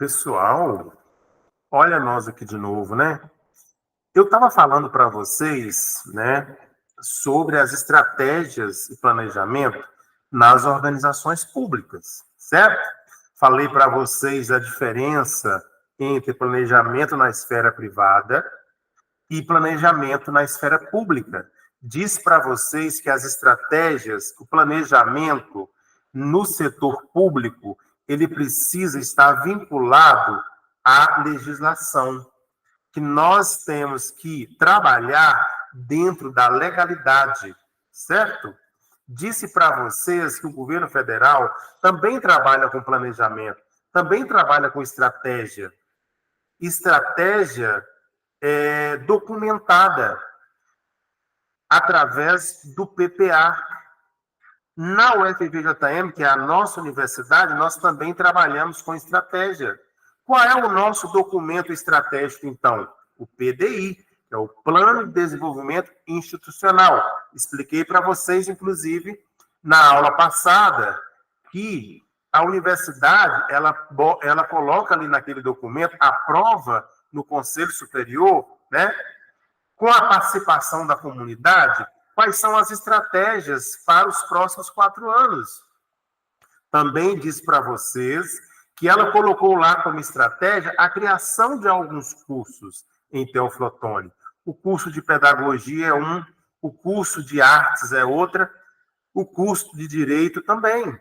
Pessoal, olha nós aqui de novo, né? Eu estava falando para vocês, né, sobre as estratégias e planejamento nas organizações públicas, certo? Falei para vocês a diferença entre planejamento na esfera privada e planejamento na esfera pública. Disse para vocês que as estratégias, o planejamento no setor público, ele precisa estar vinculado à legislação, que nós temos que trabalhar dentro da legalidade, certo? Disse para vocês que o governo federal também trabalha com planejamento, também trabalha com estratégia. Estratégia documentada através do PPA. Na UFVJM, que é a nossa universidade, nós também trabalhamos com estratégia. Qual é o nosso documento estratégico, então? O PDI, que é o Plano de Desenvolvimento Institucional. Expliquei para vocês, inclusive, na aula passada, que a universidade, ela coloca ali naquele documento, aprova no Conselho Superior, né, com a participação da comunidade, quais são as estratégias para os próximos 4 anos. Também disse para vocês que ela colocou lá como estratégia a criação de alguns cursos em Teoflotone. O curso de pedagogia é um, o curso de artes é outra, o curso de direito também,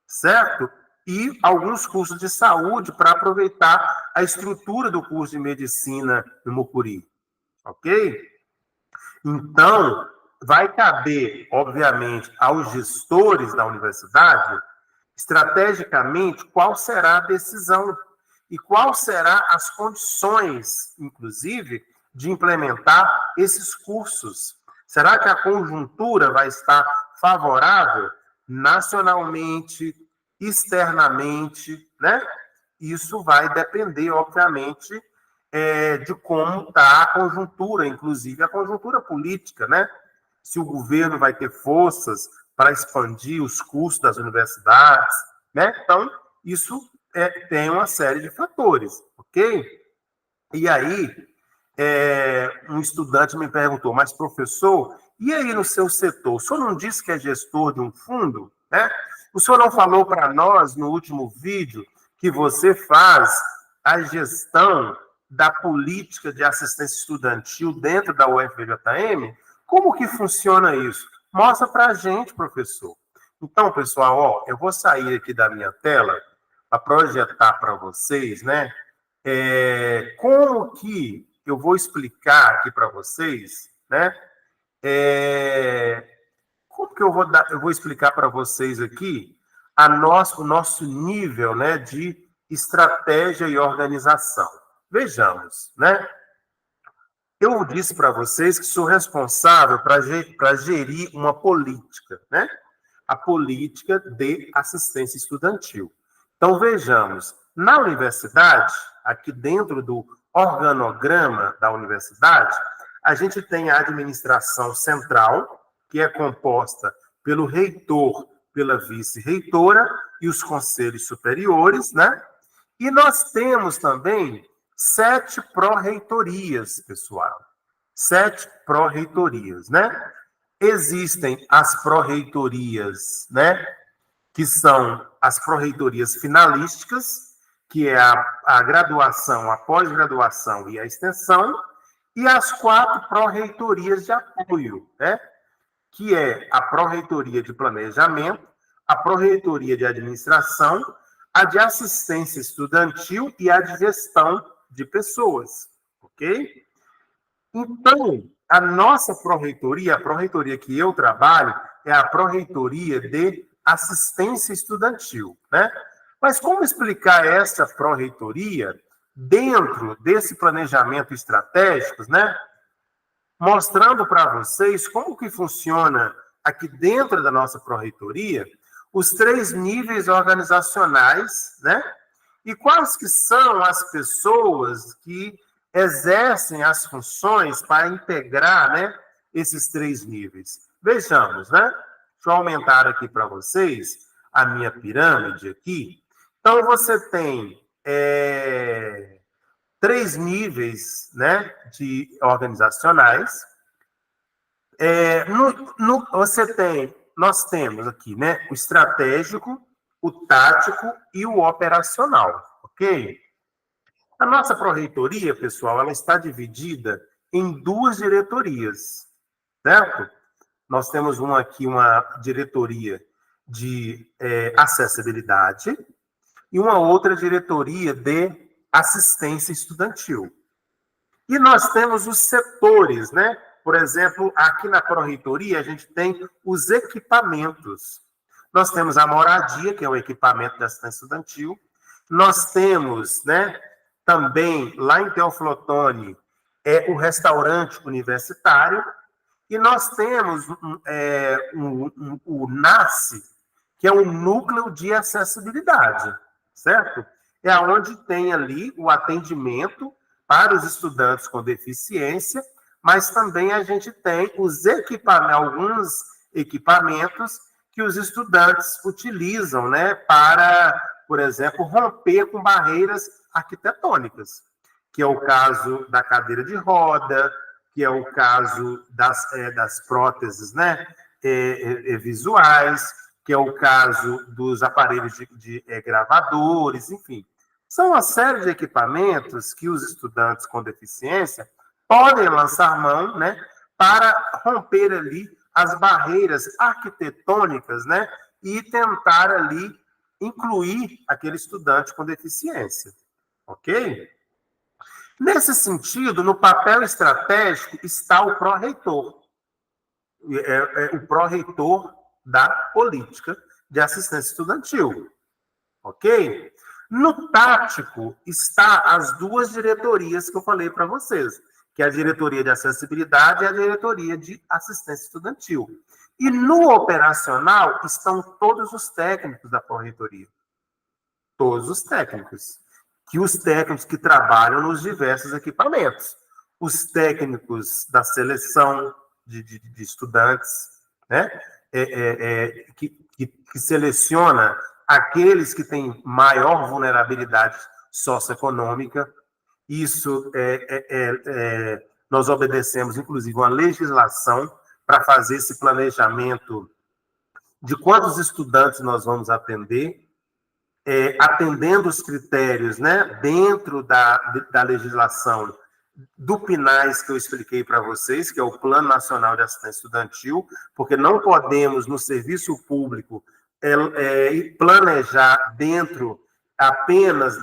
certo? E alguns cursos de saúde para aproveitar a estrutura do curso de medicina no Mucuri, ok? Então, vai caber, obviamente, aos gestores da universidade, estrategicamente, qual será a decisão e qual será as condições, inclusive, de implementar esses cursos. Será que a conjuntura vai estar favorável nacionalmente, externamente, né? Isso vai depender, obviamente, de como está a conjuntura, inclusive a conjuntura política, né? Se o governo vai ter forças para expandir os custos das universidades, né? Então, isso tem uma série de fatores, ok? E aí, um estudante me perguntou, mas professor, e aí no seu setor, o senhor não disse que é gestor de um fundo, né? O senhor não falou para nós, no último vídeo, que você faz a gestão da política de assistência estudantil dentro da UFVJM? Como que funciona isso? Mostra para a gente, professor. Então, pessoal, ó, eu vou sair aqui da minha tela para projetar para vocês, né? Como que eu vou explicar aqui para vocês, né? Como que eu vou explicar para vocês aqui o nosso nível, né, de estratégia e organização? Vejamos, né? Eu disse para vocês que sou responsável para gerir uma política, né? A política de assistência estudantil. Então, vejamos, na universidade, aqui dentro do organograma da universidade, a gente tem a administração central, que é composta pelo reitor, pela vice-reitora e os conselhos superiores, né? E nós temos também 7 pró-reitorias, pessoal. 7 pró-reitorias, né? Existem as pró-reitorias, né? Que são as pró-reitorias finalísticas, que é a graduação, a pós-graduação e a extensão, e as 4 pró-reitorias de apoio, né? Que é a pró-reitoria de planejamento, a pró-reitoria de administração, a de assistência estudantil e a de gestão de pessoas, ok? Então, a nossa pró-reitoria, a pró-reitoria que eu trabalho, é a pró-reitoria de assistência estudantil, né? Mas como explicar essa pró-reitoria dentro desse planejamento estratégico, né? Mostrando para vocês como que funciona aqui dentro da nossa pró-reitoria os 3 níveis organizacionais, né? E quais que são as pessoas que exercem as funções para integrar, né, esses 3 níveis. Vejamos, né? Deixa eu aumentar aqui para vocês a minha pirâmide aqui. Então, você tem 3 níveis, né, de organizacionais. Nós temos aqui, né, o estratégico, o tático e o operacional, ok? A nossa pró-reitoria, pessoal, ela está dividida em 2 diretorias, certo? Nós temos uma diretoria de acessibilidade e uma outra diretoria de assistência estudantil. E nós temos os setores, né? Por exemplo, aqui na pró-reitoria, a gente tem os equipamentos. Nós temos a moradia, que é o equipamento da assistência estudantil. Nós temos, né, também, lá em Teófilo Otoni, o restaurante universitário. E nós temos o NACE, que é o Núcleo de Acessibilidade, certo? É onde tem ali o atendimento para os estudantes com deficiência, mas também a gente tem alguns equipamentos que os estudantes utilizam, né, para, por exemplo, romper com barreiras arquitetônicas, que é o caso da cadeira de roda, que é o caso das próteses, né, visuais, que é o caso dos aparelhos de gravadores, enfim. São uma série de equipamentos que os estudantes com deficiência podem lançar mão, né, para romper ali as barreiras arquitetônicas, né, e tentar ali incluir aquele estudante com deficiência, ok? Nesse sentido, no papel estratégico está o pró-reitor, o pró-reitor da política de assistência estudantil, ok? No tático está as 2 diretorias que eu falei para vocês, que é a diretoria de acessibilidade e a diretoria de assistência estudantil. E no operacional estão todos os técnicos da pró-reitoria. Todos os técnicos. Os técnicos que trabalham nos diversos equipamentos. Os técnicos da seleção de estudantes, né? Que seleciona aqueles que têm maior vulnerabilidade socioeconômica. Isso nós obedecemos, inclusive, uma legislação para fazer esse planejamento de quantos estudantes nós vamos atender, atendendo os critérios, né, dentro da legislação do PNAES, que eu expliquei para vocês, que é o Plano Nacional de Assistência Estudantil, porque não podemos, no serviço público, planejar dentro apenas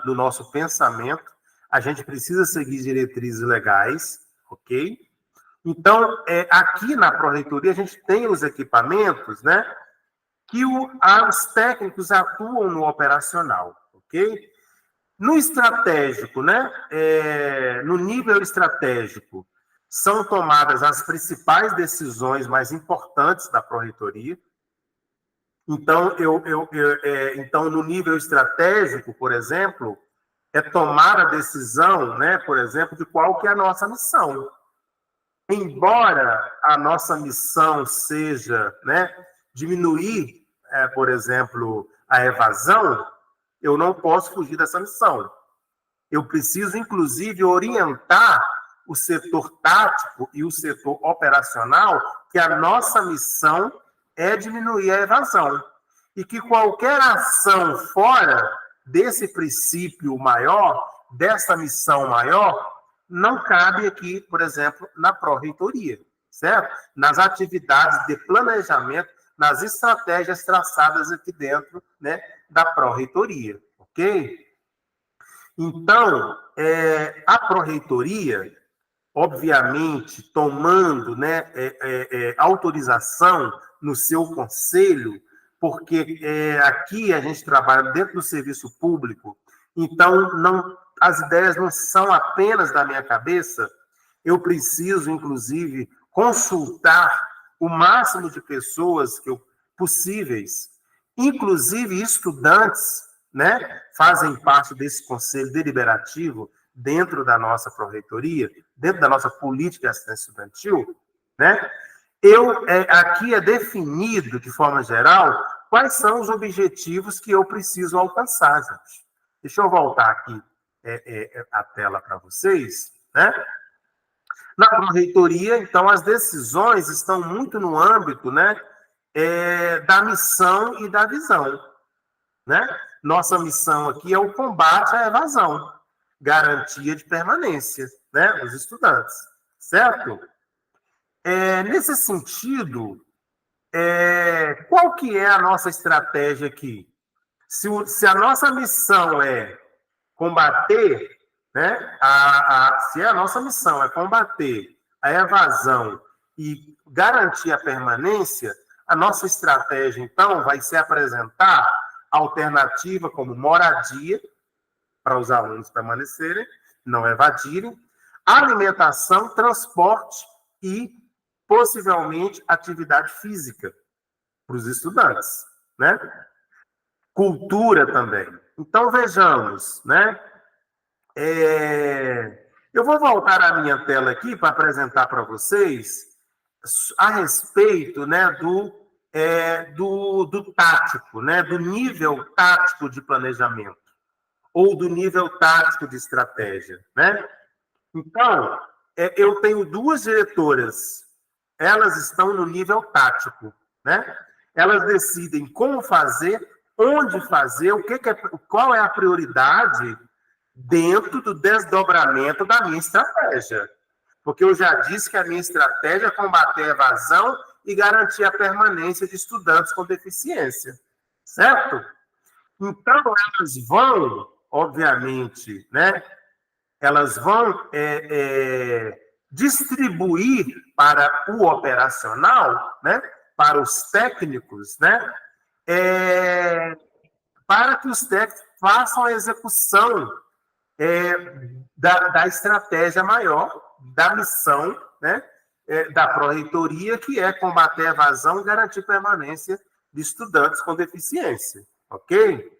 do nosso pensamento. A gente precisa seguir diretrizes legais, ok? Então, aqui na pró-reitoria, a gente tem os equipamentos, né, que os técnicos atuam no operacional, ok? No estratégico, né, no nível estratégico, são tomadas as principais decisões mais importantes da pró-reitoria. Então, então, no nível estratégico, por exemplo, tomar a decisão, né, por exemplo, de qual que é a nossa missão. Embora a nossa missão seja, né, diminuir, por exemplo, a evasão, eu não posso fugir dessa missão. Eu preciso, inclusive, orientar o setor tático e o setor operacional que a nossa missão é diminuir a evasão. E que qualquer ação fora desse princípio maior, dessa missão maior, não cabe aqui, por exemplo, na pró-reitoria, certo? Nas atividades de planejamento, nas estratégias traçadas aqui dentro, né, da pró-reitoria, ok? Então, a pró-reitoria, obviamente, tomando, né, autorização no seu conselho, porque aqui a gente trabalha dentro do serviço público, então as ideias não são apenas da minha cabeça, eu preciso, inclusive, consultar o máximo de pessoas possíveis, inclusive estudantes, né, fazem parte desse conselho deliberativo dentro da nossa pró-reitoria, dentro da nossa política de assistência estudantil, né? Aqui é definido, de forma geral, quais são os objetivos que eu preciso alcançar, gente. Deixa eu voltar aqui a tela para vocês, né? Na pró-reitoria, então, as decisões estão muito no âmbito, né, da missão e da visão, né? Nossa missão aqui é o combate à evasão, garantia de permanência, né, dos estudantes, certo? Nesse sentido, qual que é a nossa estratégia aqui? Se a nossa missão é combater, né, se a nossa missão é combater a evasão e garantir a permanência, a nossa estratégia, então, vai ser apresentar alternativa como moradia, para os alunos permanecerem, não evadirem, alimentação, transporte e, possivelmente, atividade física para os estudantes, né? Cultura também. Então, vejamos, né? Eu vou voltar à minha tela aqui para apresentar para vocês a respeito, né, do tático, né, do nível tático de planejamento ou do nível tático de estratégia, né? Então, eu tenho duas diretoras, elas estão no nível tático, né? Elas decidem como fazer, onde fazer, qual é a prioridade dentro do desdobramento da minha estratégia. Porque eu já disse que a minha estratégia é combater a evasão e garantir a permanência de estudantes com deficiência, certo? Então, elas vão, obviamente, né? Elas vão distribuir para o operacional, né? Para os técnicos, né? Para que os técnicos façam a execução da estratégia maior, da missão, né, da pró-reitoria, que é combater a evasão e garantir permanência de estudantes com deficiência, ok?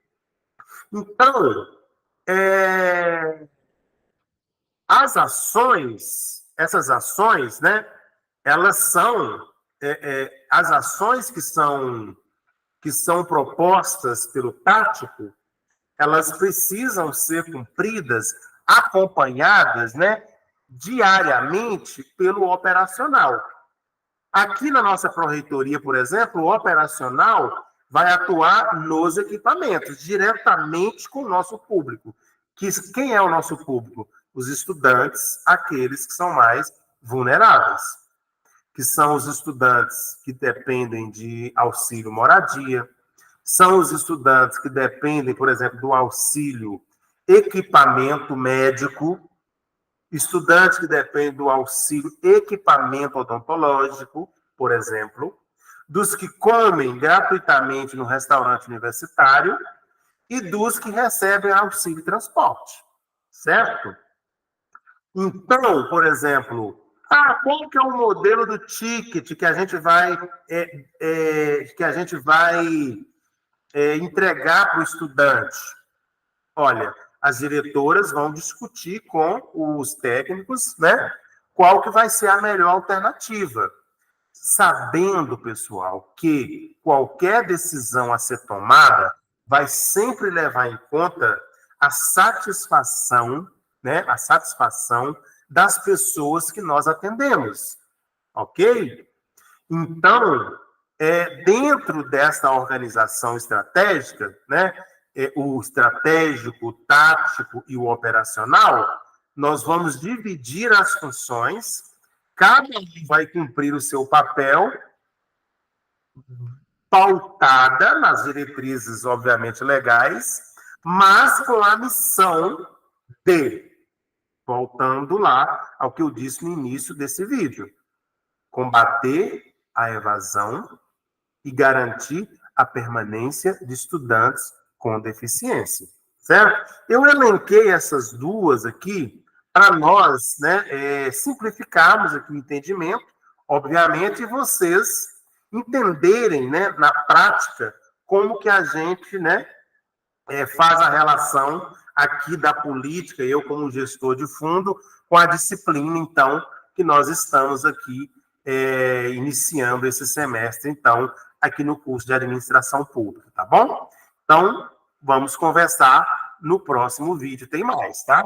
Então, essas ações, né, elas são as ações que são propostas pelo tático, elas precisam ser cumpridas, acompanhadas, né, diariamente pelo operacional. Aqui na nossa pró-reitoria, por exemplo, o operacional vai atuar nos equipamentos, diretamente com o nosso público. Quem é o nosso público? Os estudantes, aqueles que são mais vulneráveis, que são os estudantes que dependem de auxílio moradia, são os estudantes que dependem, por exemplo, do auxílio equipamento médico, estudantes que dependem do auxílio equipamento odontológico, por exemplo, dos que comem gratuitamente no restaurante universitário e dos que recebem auxílio transporte, certo? Então, por exemplo, qual que é o modelo do ticket que a gente vai entregar para o estudante? Olha, as diretoras vão discutir com os técnicos, né, qual que vai ser a melhor alternativa, sabendo, pessoal, que qualquer decisão a ser tomada vai sempre levar em conta a satisfação, né, a satisfação das pessoas que nós atendemos, ok? Então, dentro dessa organização estratégica, né, o estratégico, o tático e o operacional, nós vamos dividir as funções, cada um vai cumprir o seu papel, pautada nas diretrizes, obviamente, legais, mas com a missão de, voltando lá ao que eu disse no início desse vídeo, combater a evasão e garantir a permanência de estudantes com deficiência, certo? Eu elenquei essas duas aqui para nós, né, simplificarmos aqui o entendimento, obviamente, e vocês entenderem, né, na prática, como que a gente, né, faz a relação aqui da política, eu como gestor de fundo, com a disciplina, então, que nós estamos aqui iniciando esse semestre, então, aqui no curso de Administração Pública, tá bom? Então, vamos conversar no próximo vídeo tem mais, tá?